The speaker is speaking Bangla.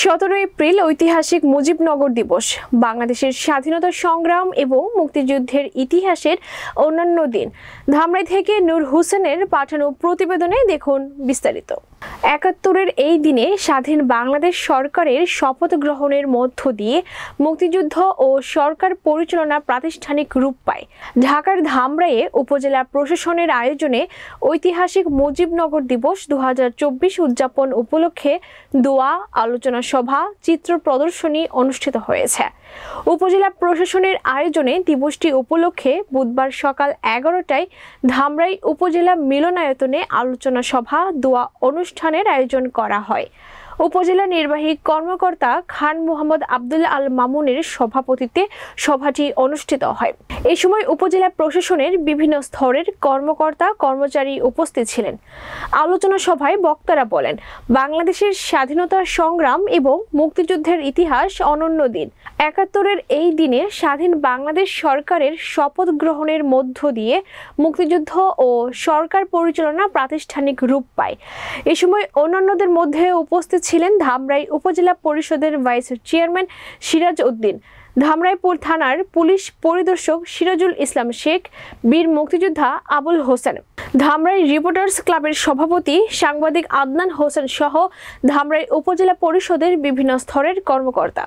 17 এপ্রিল ঐতিহাসিক মুজিবনগর দিবস বাংলাদেশের স্বাধীনতা সংগ্রাম এবং মুক্তিযুদ্ধের ইতিহাসের অন্যান্য দিন। ধামরাই থেকে নূর হোসেনের পাঠানো প্রতিবেদনে দেখুন বিস্তারিত। ৭১-এর এই দিনে স্বাধীন বাংলাদেশ সরকারের শপথ গ্রহণের মধ্য দিয়ে মুক্তিযুদ্ধ ও সরকার পরিচালনা প্রাতিষ্ঠানিক রূপ পায়। ঢাকার ধামরাইয়ে উপজেলা প্রশাসনের আয়োজনে ঐতিহাসিক মুজিবনগর দিবস ২০২৪ উদযাপন উপলক্ষে দোয়া, আলোচনা সভা, চিত্র প্রদর্শনী অনুষ্ঠিত হয়েছে। উপজেলা প্রশাসনের আয়োজনে দিবসটি উপলক্ষে বুধবার সকাল ১১টায় ধামরাই উপজেলা মিলনায়তনে আলোচনা সভা, দোয়া অনুষ্ঠানের আয়োজন করা হয়। উপজেলা নির্বাহী কর্মকর্তা খান মোহাম্মদ আব্দুল্লাহ আল মামুনের সভাপতিত্বে সভাটি অনুষ্ঠিত হয়। এই সময় উপজেলা প্রশাসনের বিভিন্ন স্তরের কর্মকর্তা কর্মচারী উপস্থিত ছিলেন। আলোচনা সভায় বক্তারা বলেন, বাংলাদেশের স্বাধীনতা সংগ্রাম এবং মুক্তিযুদ্ধের ইতিহাস অনন্য দিন। ৭১-এর এই দিনে স্বাধীন বাংলাদেশ সরকারের শপথ গ্রহণের মধ্য দিয়ে মুক্তিযুদ্ধ ও সরকার পরিচালনা প্রাতিষ্ঠানিক রূপ পায়। এ সময় অন্যান্যদের মধ্যে উপস্থিত ছিলেন ধামরাই উপজেলা পরিষদের ভাইস চেয়ারম্যান সিরাজ উদ্দিন, ধামরাইপুর থানার পুলিশ পরিদর্শক সিরাজুল ইসলাম শেখ, বীর মুক্তিযোদ্ধা আবুল হোসেন, ধামরাই রিপোর্টার্স ক্লাবের সভাপতি সাংবাদিক আদনান হোসেন সহ ধামরাই উপজেলা পরিষদের বিভিন্ন স্তরের কর্মকর্তা।